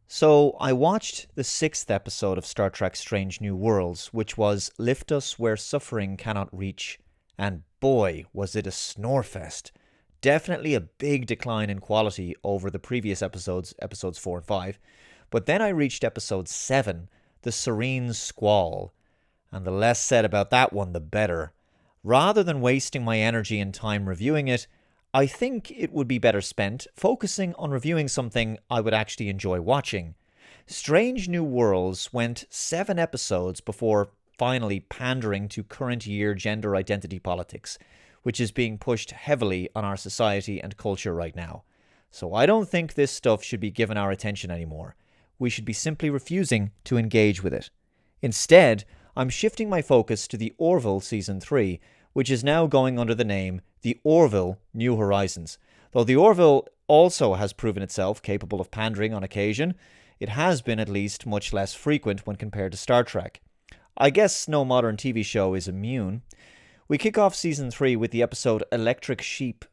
So, I watched the 6th episode of Star Trek Strange New Worlds, which was Lift Us Where Suffering Cannot Reach, and boy, was it a snorefest. Definitely a big decline in quality over the previous episodes 4 and 5, but then I reached episode 7, The Serene Squall, and the less said about that one, the better. Rather than wasting my energy and time reviewing it, I think it would be better spent focusing on reviewing something I would actually enjoy watching. Strange New Worlds went 7 episodes before finally pandering to current year gender identity politics, which is being pushed heavily on our society and culture right now. So I don't think this stuff should be given our attention anymore. We should be simply refusing to engage with it. Instead, I'm shifting my focus to the Orville Season 3, which is now going under the name The Orville New Horizons. Though The Orville also has proven itself capable of pandering on occasion, it has been at least much less frequent when compared to Star Trek. I guess no modern TV show is immune. We kick off Season 3 with the episode Electric Sheep.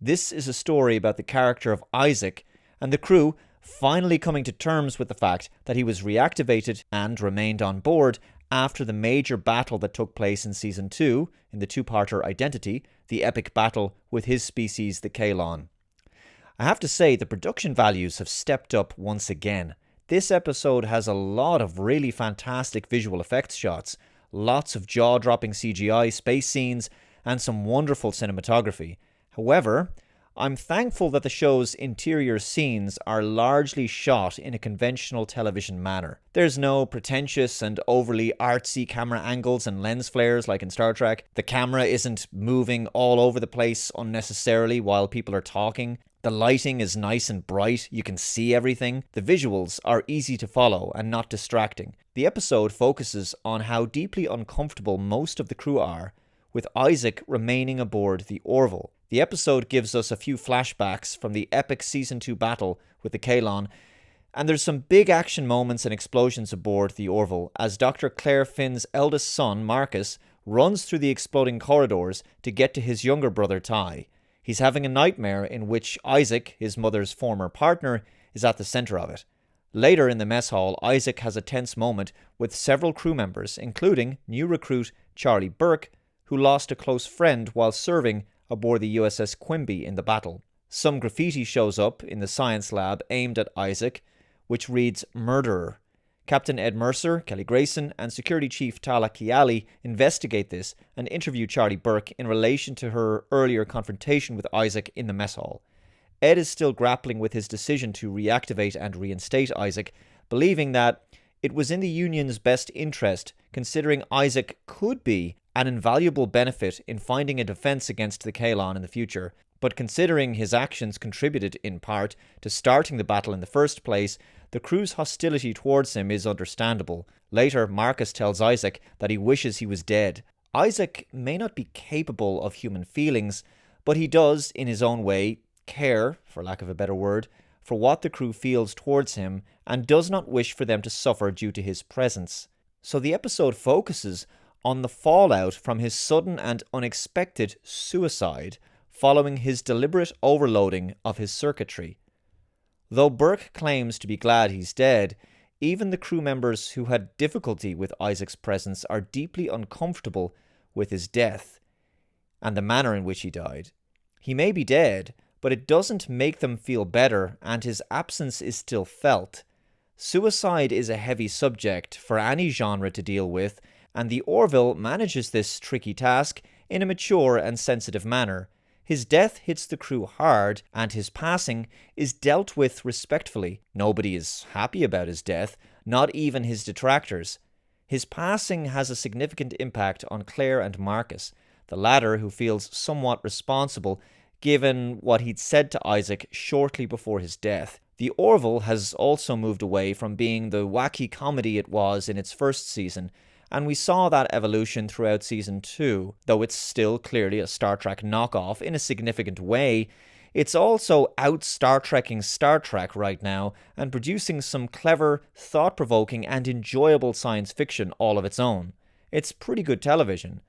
This is a story about the character of Isaac and the crew finally coming to terms with the fact that he was reactivated and remained on board after the major battle that took place in Season 2, in the two-parter Identity, the epic battle with his species, the Kalon. I have to say, the production values have stepped up once again. This episode has a lot of really fantastic visual effects shots, lots of jaw-dropping CGI space scenes, and some wonderful cinematography. However, I'm thankful that the show's interior scenes are largely shot in a conventional television manner. There's no pretentious and overly artsy camera angles and lens flares like in Star Trek. The camera isn't moving all over the place unnecessarily while people are talking. The lighting is nice and bright, you can see everything. The visuals are easy to follow and not distracting. The episode focuses on how deeply uncomfortable most of the crew are, with Isaac remaining aboard the Orville. The episode gives us a few flashbacks from the epic Season 2 battle with the Kalon, and there's some big action moments and explosions aboard the Orville as Dr. Claire Finn's eldest son, Marcus, runs through the exploding corridors to get to his younger brother, Ty. He's having a nightmare in which Isaac, his mother's former partner, is at the center of it. Later in the mess hall, Isaac has a tense moment with several crew members, including new recruit Charlie Burke, who lost a close friend while serving aboard the USS Quimby in the battle. Some graffiti shows up in the science lab aimed at Isaac, which reads Murderer. Captain Ed Mercer, Kelly Grayson, and Security Chief Tala Kiali investigate this and interview Charlie Burke in relation to her earlier confrontation with Isaac in the mess hall. Ed is still grappling with his decision to reactivate and reinstate Isaac, believing that it was in the Union's best interest, considering Isaac could be an invaluable benefit in finding a defense against the Kalon in the future, but considering his actions contributed in part to starting the battle in the first place, the crew's hostility towards him is understandable. Later, Marcus tells Isaac that he wishes he was dead. Isaac may not be capable of human feelings, but he does, in his own way, care, for lack of a better word, for what the crew feels towards him and does not wish for them to suffer due to his presence. So the episode focuses on the fallout from his sudden and unexpected suicide following his deliberate overloading of his circuitry. Though Burke claims to be glad he's dead, even the crew members who had difficulty with Isaac's presence are deeply uncomfortable with his death and the manner in which he died. He may be dead, but it doesn't make them feel better, and his absence is still felt. Suicide is a heavy subject for any genre to deal with, and the Orville manages this tricky task in a mature and sensitive manner. His death hits the crew hard, and his passing is dealt with respectfully. Nobody is happy about his death, not even his detractors. His passing has a significant impact on Claire and Marcus, the latter who feels somewhat responsible given what he'd said to Isaac shortly before his death. The Orville has also moved away from being the wacky comedy it was in its first season, and we saw that evolution throughout Season 2. Though it's still clearly a Star Trek knockoff in a significant way, it's also out-Star Trekking Star Trek right now and producing some clever, thought-provoking and enjoyable science fiction all of its own. It's pretty good television.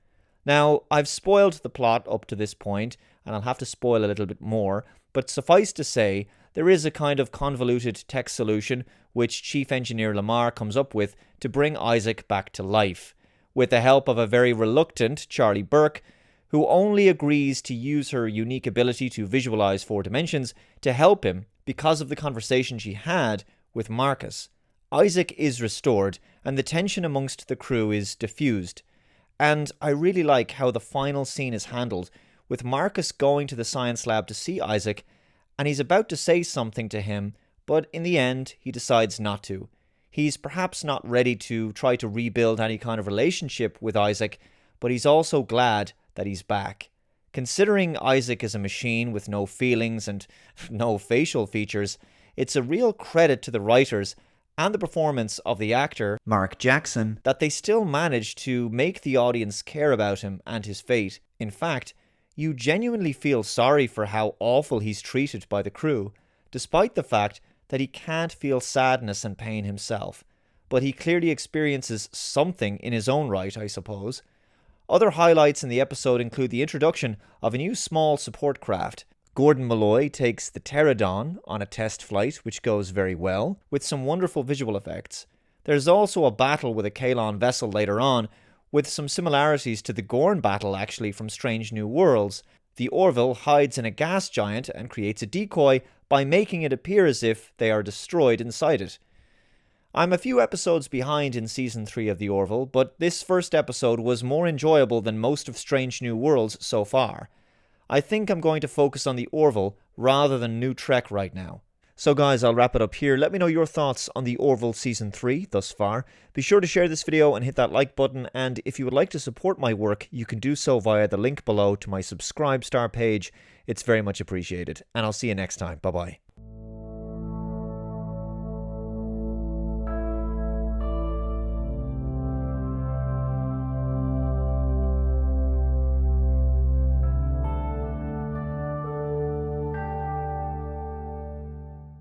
Now, I've spoiled the plot up to this point, and I'll have to spoil a little bit more, but suffice to say there is a kind of convoluted tech solution which Chief Engineer Lamar comes up with to bring Isaac back to life, with the help of a very reluctant Charlie Burke, who only agrees to use her unique ability to visualize 4 dimensions to help him because of the conversation she had with Marcus. Isaac is restored, and the tension amongst the crew is diffused. And I really like how the final scene is handled, with Marcus going to the science lab to see Isaac, and he's about to say something to him, but in the end, he decides not to. He's perhaps not ready to try to rebuild any kind of relationship with Isaac, but he's also glad that he's back. Considering Isaac is a machine with no feelings and no facial features, it's a real credit to the writers and the performance of the actor, Mark Jackson, that they still managed to make the audience care about him and his fate. In fact, you genuinely feel sorry for how awful he's treated by the crew, despite the fact that he can't feel sadness and pain himself. But he clearly experiences something in his own right, I suppose. Other highlights in the episode include the introduction of a new small support craft. Gordon Malloy takes the Pterodon on a test flight, which goes very well, with some wonderful visual effects. There's also a battle with a Kalon vessel later on, with some similarities to the Gorn battle actually from Strange New Worlds. The Orville hides in a gas giant and creates a decoy by making it appear as if they are destroyed inside it. I'm a few episodes behind in Season 3 of The Orville, but this first episode was more enjoyable than most of Strange New Worlds so far. I think I'm going to focus on The Orville rather than New Trek right now. So guys, I'll wrap it up here. Let me know your thoughts on The Orville Season 3 thus far. Be sure to share this video and hit that like button, and if you would like to support my work, you can do so via the link below to my Subscribe Star page. It's very much appreciated, and I'll see you next time. Bye-bye.